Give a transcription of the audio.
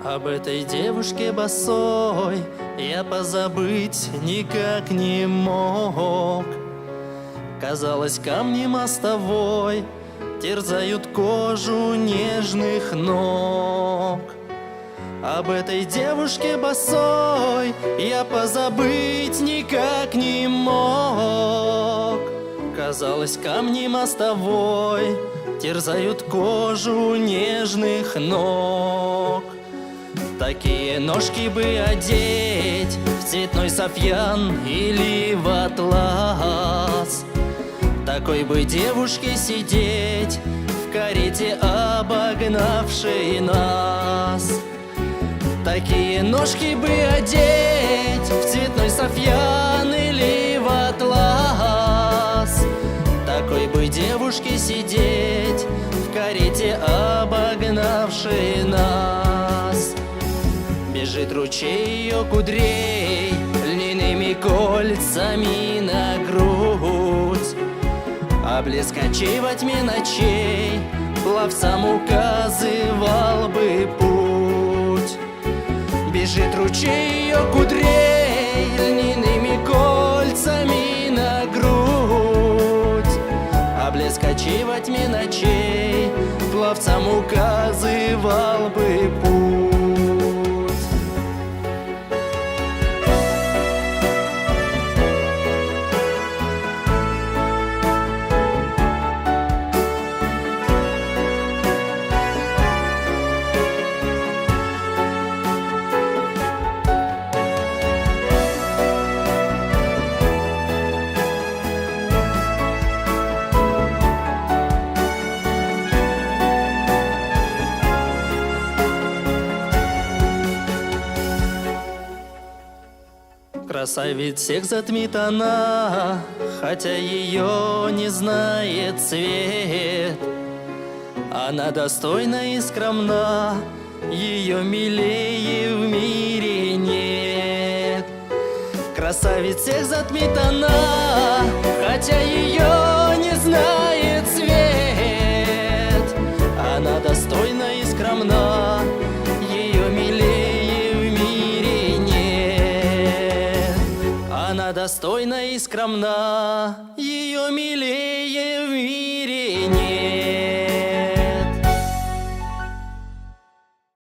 Об этой девушке босой я позабыть никак не мог. Казалось, камни мостовой терзают кожу нежных ног. Об этой девушке босой я позабыть никак не мог. Казалось, камни мостовой терзают кожу нежных ног. Такие ножки бы одеть в цветной софьян или в атлас. Такой бы девушке сидеть в карете, обогнавшей нас. Такие ножки бы одеть в цветной софьян или в атлас. Такой бы девушке сидеть в карете, обогнавшей нас. Бежит ручей ее кудрей льняными кольцами на грудь, а блеск очей во тьме ночей пловцам указывал бы путь. Бежит ручей ее кудрей льняными кольцами на грудь, а блеск очей во тьме ночей пловцам указывал бы путь. Красавиц всех затмит она, хотя ее не знает свет. Она достойна и скромна, ее милее в мире нет. Красавиц всех затмит она, хотя ее не знает свет. Она достойна и скромна, ее милее в мире нет. Она достойна и скромна, ее милее в мире.